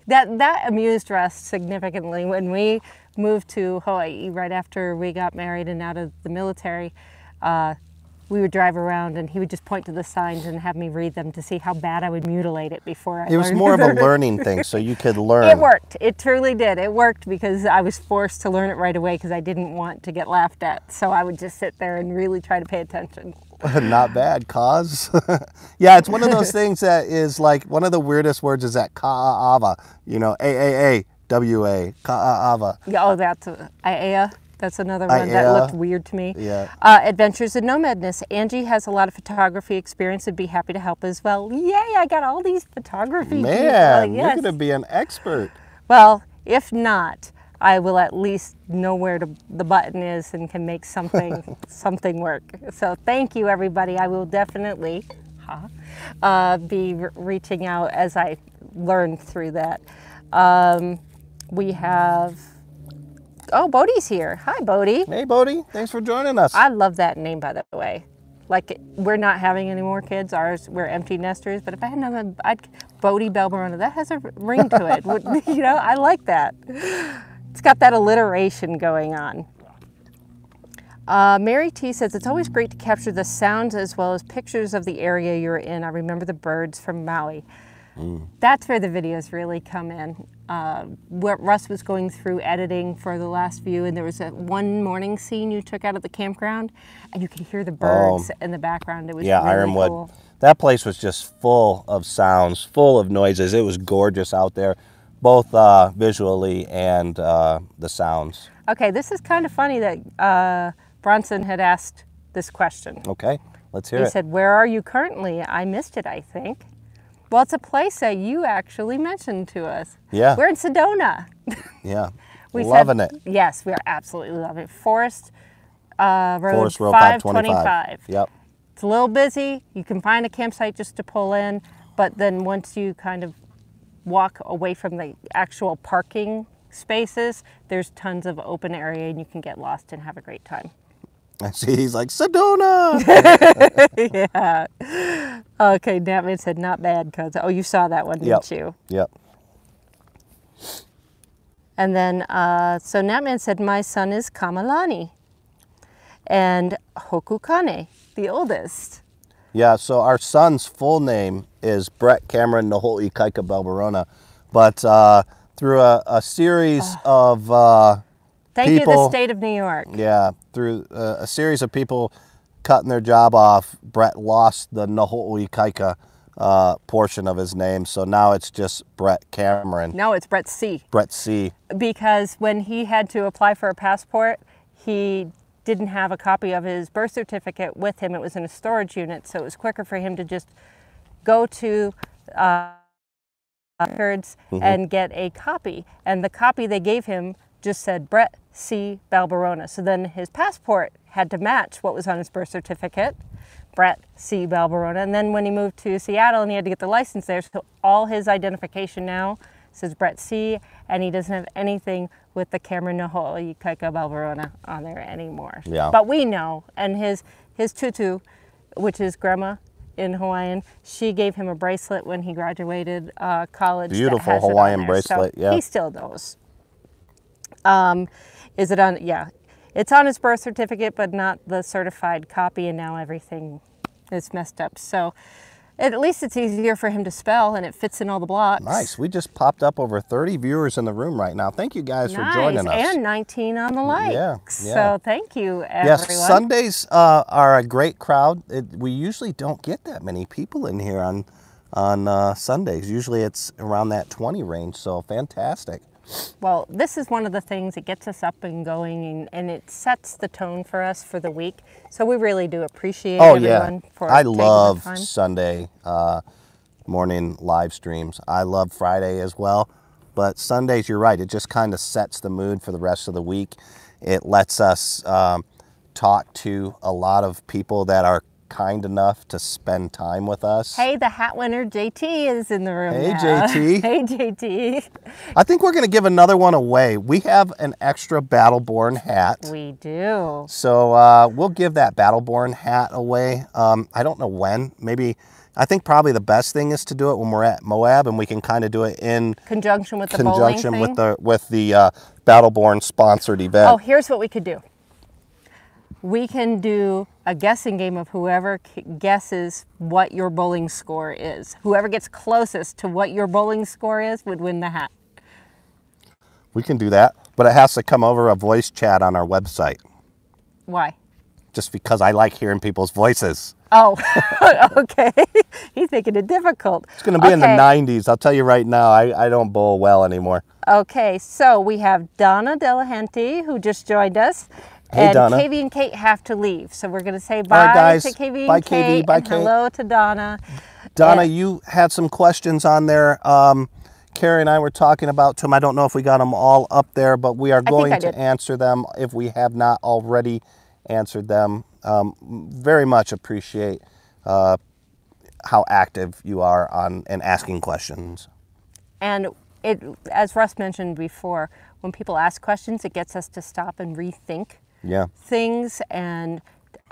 That amused Russ significantly when we moved to Hawaii right after we got married and out of the military. We would drive around and he would just point to the signs and have me read them to see how bad I would mutilate it before I learned. It was more of a learning thing, so you could learn. It worked. It truly did. It worked because I was forced to learn it right away because I didn't want to get laughed at. So I would just sit there and really try to pay attention. Not bad, cause. Yeah, it's one of those things that is like, one of the weirdest words is that ka'ava, you know, A-A-A-W-A, ka'ava. Yeah, oh, that's Aiea. That's another one that looked weird to me. Yeah. Adventures in Nomadness. Angie has a lot of photography experience and be happy to help as well. Yay, I got all these photography Man, people. Yes. you're going to be an expert. Well, if not, I will at least know where the button is and can make something something work. So thank you, everybody. I will definitely be reaching out as I learn through that. We have... Oh, Bodhi's here. Hi, Bodhi. Hey, Bodhi. Thanks for joining us. I love that name, by the way. Like, we're not having any more kids. We're empty nesters. But if I had another, Bodhi Balbarona, that has a ring to it. You know, I like that. It's got that alliteration going on. Mary T says, it's always great to capture the sounds as well as pictures of the area you're in. I remember the birds from Maui. That's where the videos really come in. What Russ was going through editing for the last view, and there was one morning scene you took out of the campground, and you could hear the birds in the background. It was really Ironwood. cool. That place was just full of sounds, full of noises. It was gorgeous out there, both visually and the sounds. Okay, this is kind of funny that Bronson had asked this question. Okay, let's hear it. He said, where are you currently? I missed it, I think. Well, it's a place that you actually mentioned to us. Yeah. We're in Sedona. Yeah. Loving it. Yes, we are absolutely loving it. Forest Road 525. Yep. It's a little busy. You can find a campsite just to pull in, but then once you kind of walk away from the actual parking spaces, there's tons of open area and you can get lost and have a great time. I see he's like, Sedona! Yeah. Okay, Natman said, not bad, cuz. Oh, you saw that one, didn't you? Yep. And then, so Natman said, my son is Kamalani. And Hokukane, the oldest. Yeah, so our son's full name is Brett Cameron Naho'i Kaika Balbarona. But through a series of Thank you, the state of New York. Yeah, through a series of people cutting their job off, Brett lost the Naho'i Kaika portion of his name, so now it's just Brett Cameron. No, it's Brett C. Brett C. Because when he had to apply for a passport, he didn't have a copy of his birth certificate with him. It was in a storage unit, so it was quicker for him to just go to records and get a copy. And the copy they gave him just said Brett C. Balbarona. So then his passport had to match what was on his birth certificate, Brett C. Balbarona. And then when he moved to Seattle and he had to get the license there, so all his identification now says Brett C. and he doesn't have anything with the Cameron Naho'i Kaika Balbarona on there anymore. Yeah. But we know, and his tutu, which is grandma in Hawaiian, she gave him a bracelet when he graduated college. Beautiful Hawaiian bracelet, so yeah. He still knows. Is it on? Yeah, it's on his birth certificate, but not the certified copy. And now everything It's messed up. So at least it's easier for him to spell, and it fits in all the blocks. Nice. We just popped up over 30 viewers in the room right now. Thank you guys for joining us. And 19 on the likes. Yeah. So thank you, everyone. Yes, Sundays are a great crowd. We usually don't get that many people in here on Sundays. Usually it's around that 20 range, so fantastic. Well, this is one of the things that gets us up and going, and it sets the tone for us for the week. So we really do appreciate everyone for I taking love the time. Sunday morning live streams. I love Friday as well, but Sundays, you're right, it just kind of sets the mood for the rest of the week. It lets us talk to a lot of people that are kind enough to spend time with us. Hey, the hat winner JT is in the room. Hey, now. JT. Hey, JT. I think we're going to give another one away. We have an extra Battleborn hat. We do. So we'll give that Battleborn hat away. I don't know when. Maybe, I think probably the best thing is to do it when we're at Moab, and we can kind of do it in conjunction with the bowling thing? with the Battleborn sponsored event. Oh, here's what we could do. We can do a guessing game of whoever guesses what your bowling score is. Whoever gets closest to what your bowling score is would win the hat. We can do that, but it has to come over a voice chat on our website. Why? Just because I like hearing people's voices. Oh, okay. He's making it difficult. It's going to be in the 90s. I'll tell you right now, I don't bowl well anymore. Okay, so we have Donna Delahanty, who just joined us. Hey, and Donna. KV and Kate have to leave. So we're going to say bye guys. to KV Bye, and Kate. KV. Bye, and Kate. Hello to Donna. Donna, you had some questions on there. Carrie and I were talking about them. I don't know if we got them all up there, but we are going to answer them if we have not already answered them. Very much appreciate how active you are on and asking questions. And it, as Russ mentioned before, when people ask questions, it gets us to stop and rethink things and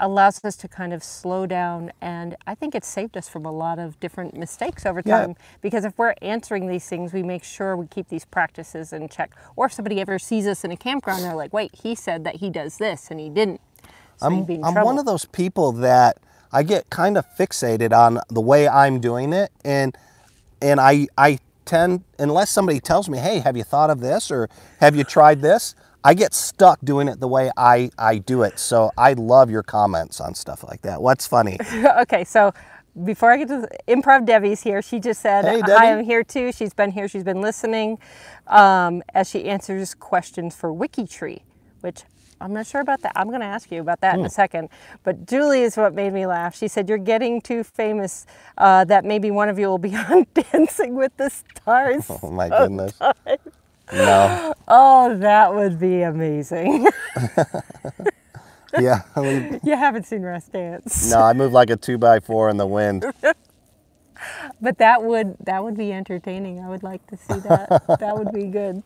allows us to kind of slow down. And I think it's saved us from a lot of different mistakes over time. Because if we're answering these things, we make sure we keep these practices in check. Or if somebody ever sees us in a campground, they're like, wait, he said that he does this and he didn't. So I'm one of those people that I get kind of fixated on the way I'm doing it, and I tend, unless somebody tells me, hey, have you thought of this, or have you tried this, I get stuck doing it the way I do it. So I love your comments on stuff like that. What's funny? Okay, so before I get to Improv Debbie's here, she just said, hey, hi, I'm here too. She's been here, she's been listening as she answers questions for WikiTree, which I'm not sure about that. I'm going to ask you about that in a second. But Julie is what made me laugh. She said, you're getting too famous that maybe one of you will be on Dancing with the Stars. Oh, my goodness. No. Oh, that would be amazing. Yeah. You haven't seen Russ dance. No, I move like a 2x4 in the wind. But that would be entertaining. I would like to see that. That would be good.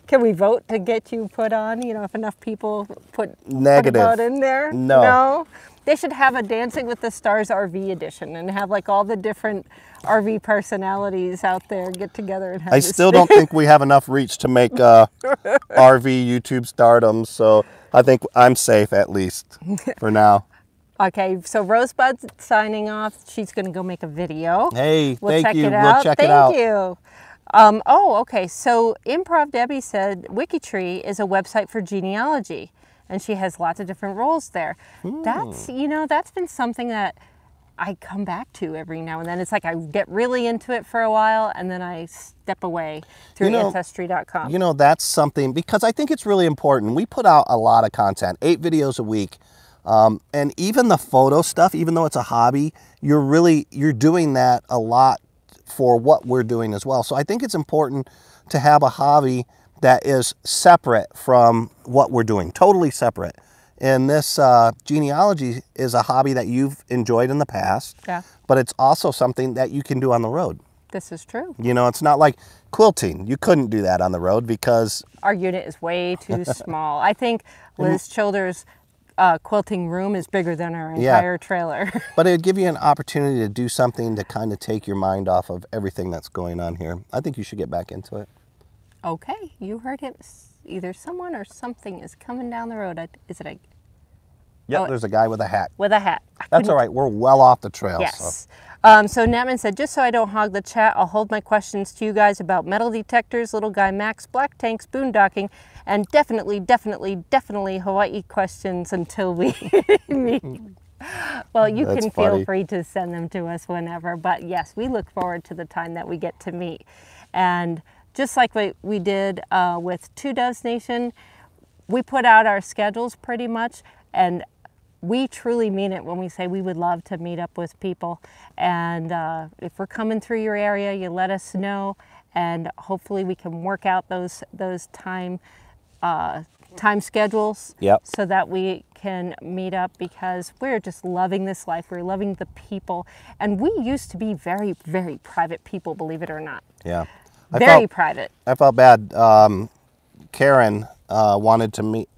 Can we vote to get you put on? You know, if enough people put a vote in there? No. No? They should have a Dancing with the Stars RV edition and have like all the different RV personalities out there get together and have I still don't think we have enough reach to make RV YouTube stardom, so I think I'm safe at least for now. Okay, so Rosebud's signing off. She's going to go make a video. Hey, thank you. We'll check it out. Thank you. Okay, so Improv Debbie said WikiTree is a website for genealogy, and she has lots of different roles there. That's been something that I come back to every now and then. It's like I get really into it for a while, and then I step away through Ancestry.com. You know, that's something, because I think it's really important. We put out a lot of content, 8 videos a week, and even the photo stuff, even though it's a hobby, you're doing that a lot for what we're doing as well. So I think it's important to have a hobby that is separate from what we're doing, totally separate. And this genealogy is a hobby that you've enjoyed in the past, but it's also something that you can do on the road. This is true. You know, it's not like quilting. You couldn't do that on the road because our unit is way too small. I think Liz Childers' quilting room is bigger than our entire trailer. But it would give you an opportunity to do something to kind of take your mind off of everything that's going on here. I think you should get back into it. Okay, you heard him. Either someone or something is coming down the road. Is it a... Yep, there's a guy with a hat. With a hat. That's all right. We're well off the trail. Yes. So Natman said, just so I don't hog the chat, I'll hold my questions to you guys about metal detectors, little guy Max, black tanks, boondocking, and definitely Hawaii questions until we meet. Well, you That's can funny. feel free to send them to us whenever, but yes, we look forward to the time that we get to meet. And just like we did with Two Doves Nation, we put out our schedules pretty much, and we truly mean it when we say we would love to meet up with people. And if we're coming through your area, you let us know, and hopefully we can work out those time schedules. Yep. So that we can meet up, because we're just loving this life. We're loving the people, and we used to be very, very private people, believe it or not. Yeah. Very private. I felt bad. Karen wanted to meet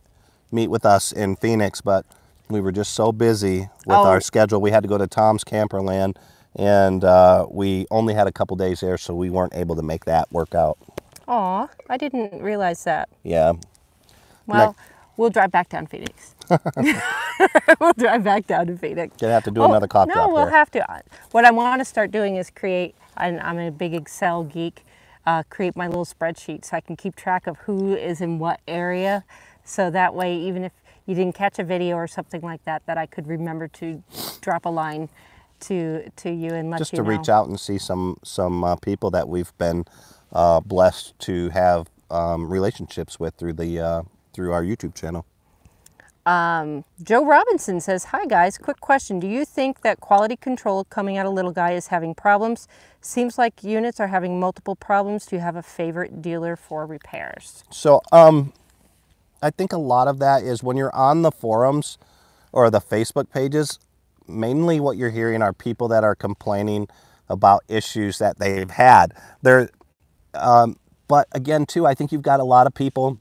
with us in Phoenix, but we were just so busy with our schedule. We had to go to Tom's Camperland, and we only had a couple days there, so we weren't able to make that work out. Aw, I didn't realize that. Yeah. Well, we'll drive back down Phoenix. We'll drive back down to Phoenix. Gonna have to do another cough drop No, we'll there. have to. What I want to start doing is create, and I'm a big Excel geek, create my little spreadsheet so I can keep track of who is in what area. So that way, even if you didn't catch a video or something like that, that I could remember to drop a line to you and let Just you to know. reach out and see some people that we've been blessed to have relationships with through our YouTube channel. Joe Robinson says, hi guys, quick question. Do you think that quality control coming out of Little Guy is having problems? Seems like units are having multiple problems. Do you have a favorite dealer for repairs? So I think a lot of that is when you're on the forums or the Facebook pages, mainly what you're hearing are people that are complaining about issues that they've had. But again, too, I think you've got a lot of people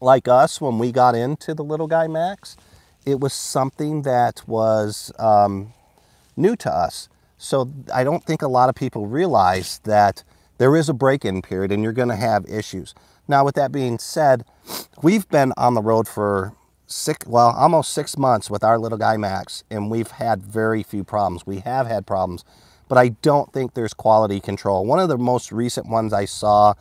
like us. When we got into the Little Guy Max, it was something that was new to us. So I don't think a lot of people realize that there is a break-in period and you're going to have issues. Now, with that being said, we've been on the road for almost 6 months with our Little Guy Max, and we've had very few problems. We have had problems, but I don't think there's quality control. One of the most recent ones I saw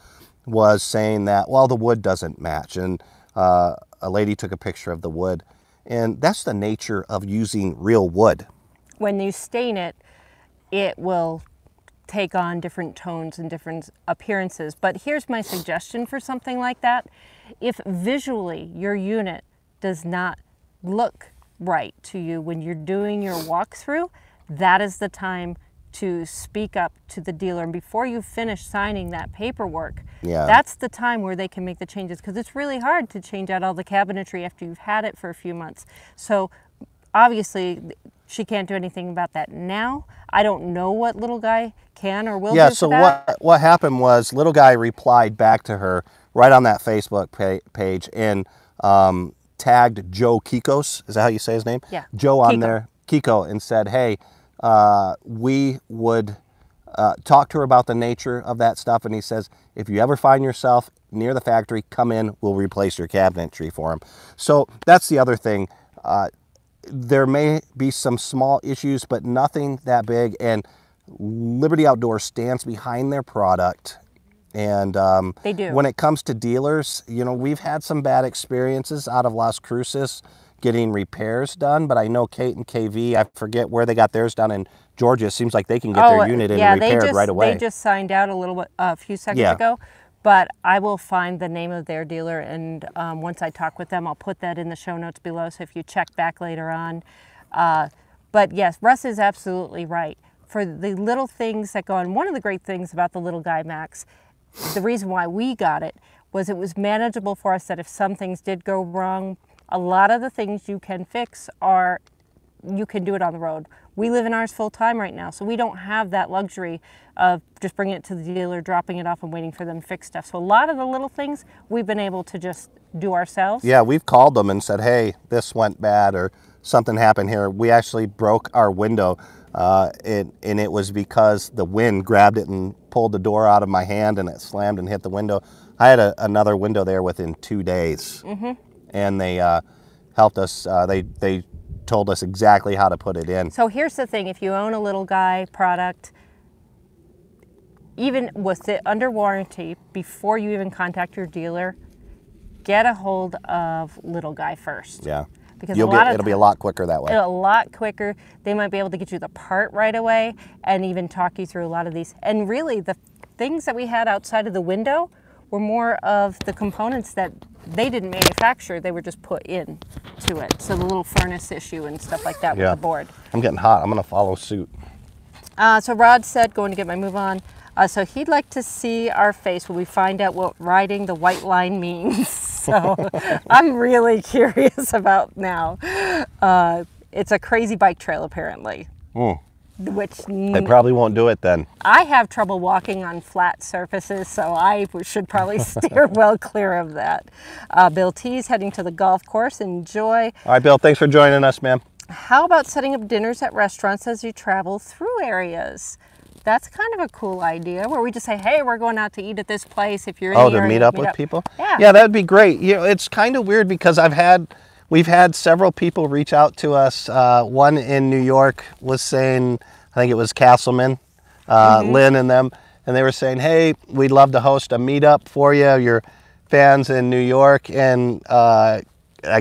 was saying that, well, the wood doesn't match, and a lady took a picture of the wood, and that's the nature of using real wood. When you stain it, it will take on different tones and different appearances. But here's my suggestion for something like that. If visually your unit does not look right to you when you're doing your walkthrough, that is the time to speak up to the dealer. And before you finish signing that paperwork, that's the time where they can make the changes, because it's really hard to change out all the cabinetry after you've had it for a few months. So obviously she can't do anything about that now. I don't know what Little Guy can or will do so for that. what happened was Little Guy replied back to her right on that Facebook page and tagged Joe Kikos. Is that how you say his name? Yeah. Joe on there, Kiko, and said, hey, we would talk to her about the nature of that stuff. And he says, if you ever find yourself near the factory, come in, we'll replace your cabinetry for him. So that's the other thing. There may be some small issues, but nothing that big. And Liberty Outdoors stands behind their product. And they do. When it comes to dealers, you know, we've had some bad experiences out of Las Cruces getting repairs done, but I know Kate and KV, I forget where they got theirs done in Georgia. It seems like they can get their unit in and repaired right away. They just signed out a few seconds ago, but I will find the name of their dealer, and once I talk with them, I'll put that in the show notes below, so if you check back later on. But yes, Russ is absolutely right. For the little things that go on, one of the great things about the Little Guy Max, the reason why we got it was manageable for us, that if some things did go wrong, a lot of the things you can fix you can do it on the road. We live in ours full time right now, so we don't have that luxury of just bringing it to the dealer, dropping it off, and waiting for them to fix stuff. So a lot of the little things we've been able to just do ourselves. Yeah, we've called them and said, hey, this went bad or something happened here. We actually broke our window, and it was because the wind grabbed it and pulled the door out of my hand, and it slammed and hit the window. I had another window there within 2 days. Mm-hmm. And they helped us. They told us exactly how to put it in. So here's the thing, if you own a Little Guy product, even with it under warranty, before you even contact your dealer, get a hold of Little Guy first. Yeah. Because it'll be a lot quicker that way. A lot quicker. They might be able to get you the part right away and even talk you through a lot of these. And really, the things that we had outside of the window were more of the components that they didn't manufacture. They were just put in to it. So the little furnace issue and stuff like that with the board. I'm getting hot. I'm going to follow suit. So Rod said, going to get my move on. So he'd like to see our face when we find out what riding the white line means. So I'm really curious about now. It's a crazy bike trail, apparently. Which they probably won't do it then. I have trouble walking on flat surfaces, so I should probably steer well clear of that. Bill T's heading to the golf course. Enjoy. All right, Bill, thanks for joining us, man. How about setting up dinners at restaurants as you travel through areas? That's kind of a cool idea, where we just say, hey, we're going out to eat at this place. If you're in the area, to meet up with people? Yeah, that'd be great. You know, it's kind of weird because we've had several people reach out to us. One in New York was saying, I think it was Castleman, Lynn and them, and they were saying, hey, we'd love to host a meetup for you. Your fans in New York and I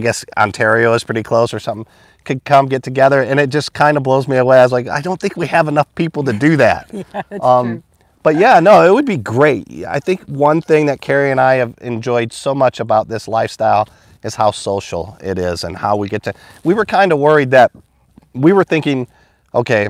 guess Ontario is pretty close or something, could come get together, and it just kind of blows me away. I was like, I don't think we have enough people to do that. Yeah, that's true. But yeah, no, it would be great. I think one thing that Kerry and I have enjoyed so much about this lifestyle is how social it is and how we get to, we were kind of worried that, we were thinking, okay,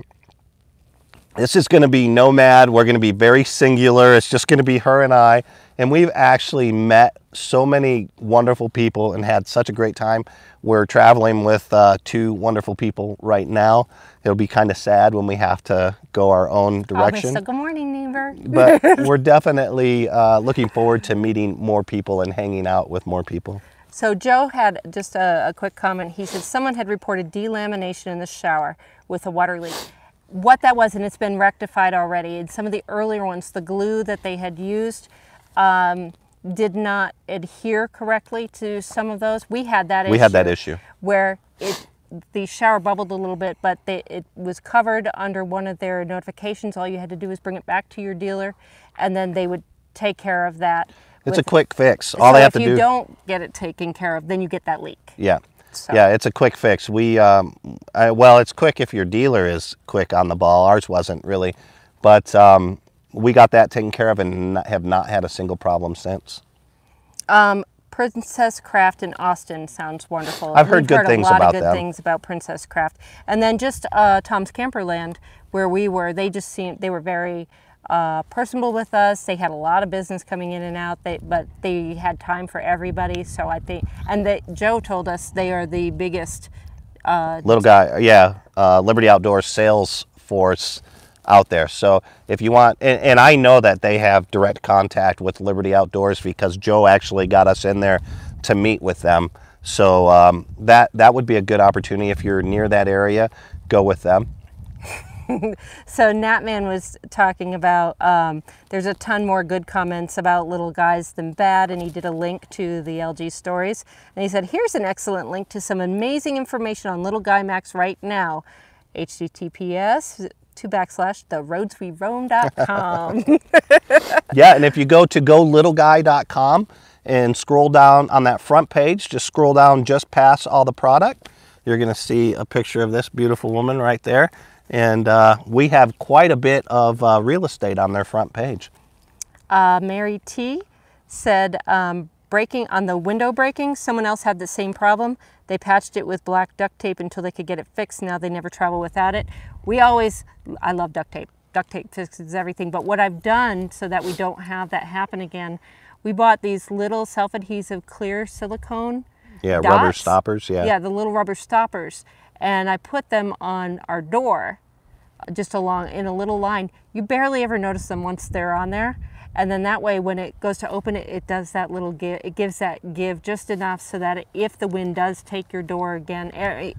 this is going to be nomad. We're going to be very singular. It's just going to be her and I. And we've actually met so many wonderful people and had such a great time. We're traveling with 2 wonderful people right now. It'll be kind of sad when we have to go our own direction. So good morning, neighbor. But we're definitely looking forward to meeting more people and hanging out with more people. So Joe had just a quick comment. He said someone had reported delamination in the shower with a water leak. What that was, and it's been rectified already, and some of the earlier ones, the glue that they had used did not adhere correctly to some of those. We had that issue. We had that issue. Where the shower bubbled a little bit, but it was covered under one of their notifications. All you had to do was bring it back to your dealer, and then they would take care of that. It's a quick fix. All they have to do. If you don't get it taken care of, then you get that leak. Yeah. So. Yeah, it's a quick fix. Well, it's quick if your dealer is quick on the ball. Ours wasn't really, but we got that taken care of and have not had a single problem since. Princess Craft in Austin sounds wonderful. I've heard good things about them. A lot of good things about Princess Craft. And then just Tom's Camperland, where we were, they were very personable with us. They had a lot of business coming in and out, but they had time for everybody. So I think, and Joe told us they are the biggest Little Guy, yeah, Liberty Outdoors sales force out there. So if you want, and I know that they have direct contact with Liberty Outdoors because Joe actually got us in there to meet with them. So that would be a good opportunity. If you're near that area, go with them. So Natman was talking about, there's a ton more good comments about Little Guys than bad, and he did a link to the LG stories. And he said, here's an excellent link to some amazing information on Little Guy Max right now. https://theroadsweroam.com. Yeah, and if you go to golittleguy.com and scroll down on that front page, just scroll down just past all the product, you're going to see a picture of this beautiful woman right there. And we have quite a bit of real estate on their front page. Mary T said, breaking on the window breaking, someone else had the same problem. They patched it with black duct tape until they could get it fixed. Now they never travel without it. I love duct tape. Duct tape fixes everything. But what I've done so that we don't have that happen again, we bought these little self-adhesive clear silicone dots. Rubber stoppers, Yeah, the little rubber stoppers. And I put them on our door, just in a little line. You barely ever notice them once they're on there. And then that way, when it goes to open it, it does that little give. It gives that give just enough so that if the wind does take your door again,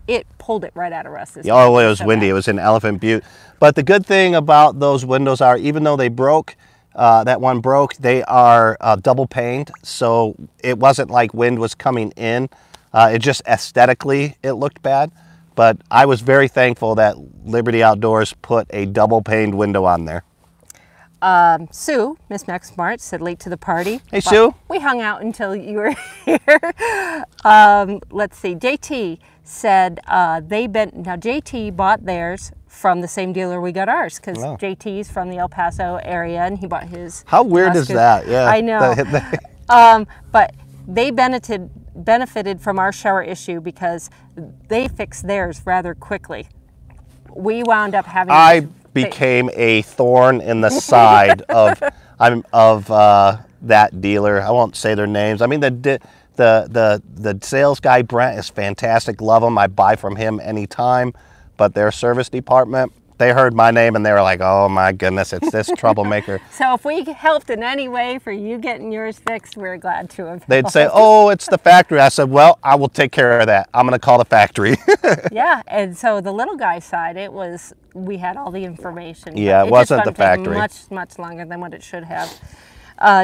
it pulled it right out of Russ's. Oh, it was windy. It was in Elephant Butte. But the good thing about those windows are, even though they broke, that one broke, they are double paned. So it wasn't like wind was coming in. It just aesthetically, it looked bad. But I was very thankful that Liberty Outdoors put a double paned window on there. Sue, Miss Max Smart, said late to the party. Hey, Sue. We hung out until you were here. Let's see. JT said now JT bought theirs from the same dealer we got ours, because JT's from the El Paso area and he bought his. How weird is that? Yeah, I know. But they benefited from our shower issue because they fixed theirs rather quickly. We wound up having. Became a thorn in the side of that dealer. I won't say their names. I mean, the sales guy Brent is fantastic. Love him. I buy from him anytime. But their service department, they heard my name and they were like, "Oh my goodness, it's this troublemaker." So if we helped in any way for you getting yours fixed, we're glad to have. They'd say, "Oh, it's the factory." I said, "Well, I will take care of that. I'm going to call the factory." Yeah, and so the little guy side, we had all the information. Yeah, it wasn't the factory. Much longer than what it should have.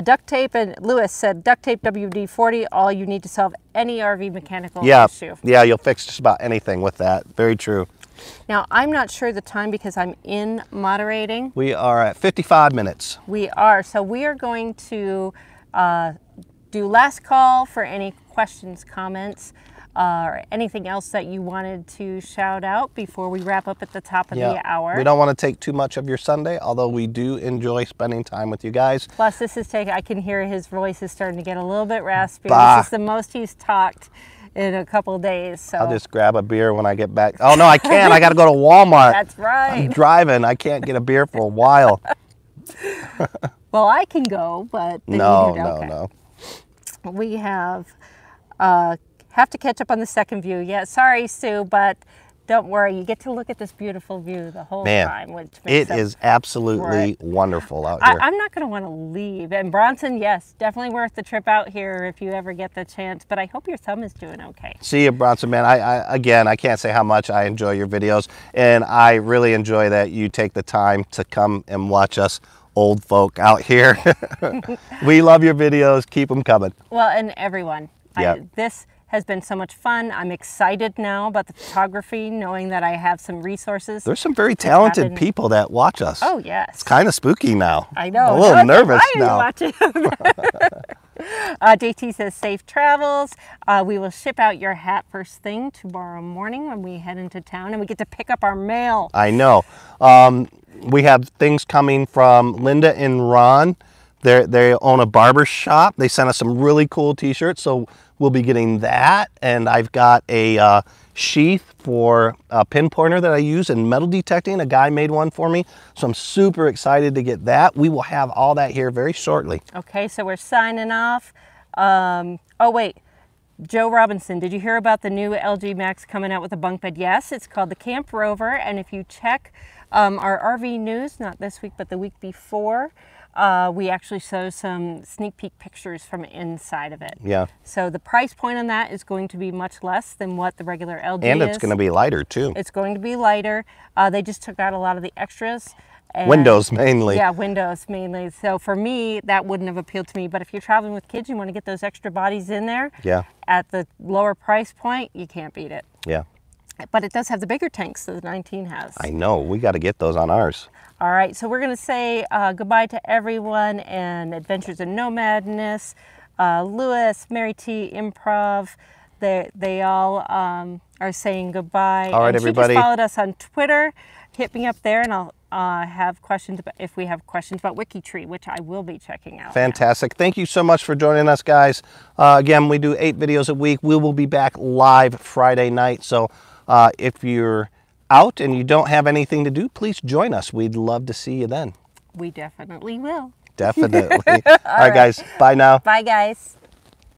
Duct tape, and Lewis said duct tape WD-40, all you need to solve any RV mechanical issue. Yeah, you'll fix just about anything with that. Very true. Now, I'm not sure the time because I'm in moderating. We are at 55 minutes. We are. So we are going to do last call for any questions, comments, or anything else that you wanted to shout out before we wrap up at the top of the hour. We don't want to take too much of your Sunday, although we do enjoy spending time with you guys. Plus, I can hear his voice is starting to get a little bit raspy. This is the most he's talked in a couple of days. So I'll just grab a beer when I get back. Oh no, I can't. I got to go to Walmart. That's right. I'm driving. I can't get a beer for a while. Well, I can go, but no. We have to catch up on the second view. Yeah, sorry, Sue, but don't worry. You get to look at this beautiful view the whole time. Which makes it is absolutely wonderful out here. I'm not going to want to leave. And Bronson, yes, definitely worth the trip out here if you ever get the chance. But I hope your thumb is doing okay. See you, Bronson, man. I can't say how much I enjoy your videos. And I really enjoy that you take the time to come and watch us old folk out here. We love your videos. Keep them coming. Well, and everyone. This has been so much fun. I'm excited now about the photography, knowing that I have some resources. There's some very talented people that watch us. Oh, yes. It's kind of spooky now. I know. I'm a little nervous now. JT says, safe travels. We will ship out your hat first thing tomorrow morning when we head into town, and we get to pick up our mail. I know. We have things coming from Linda and Ron. They own a barber shop. They sent us some really cool t-shirts, so we'll be getting that. And I've got a sheath for a pin pointer that I use in metal detecting. A guy made one for me, so I'm super excited to get that. We will have all that here very shortly. Okay, so we're signing off. Oh wait, Joe Robinson, did you hear about the new LG Max coming out with a bunk bed? Yes, it's called the Camp Rover, and if you check our RV news, not this week but the week before, we actually show some sneak peek pictures from inside of it. Yeah. So the price point on that is going to be much less than what the regular LG is. And it's going to be lighter too. It's going to be lighter. They just took out a lot of the extras. And windows mainly. Yeah, windows mainly. So for me, that wouldn't have appealed to me. But if you're traveling with kids, you want to get those extra bodies in there. Yeah. At the lower price point, you can't beat it. Yeah. But it does have the bigger tanks that the 19 has. I know. We got to get those on ours. All right. So we're going to say goodbye to everyone and Adventures in Nomadness, Lewis, Mary T, Improv. They all are saying goodbye. All right, everybody. She just followed us on Twitter. Hit me up there, and I'll have questions if we have questions about WikiTree, which I will be checking out. Fantastic. Thank you so much for joining us, guys. Again, we do 8 videos a week. We will be back live Friday night. So if you're out and you don't have anything to do, please join us. We'd love to see you then. We definitely will. Definitely. All right, guys. Bye now. Bye, guys.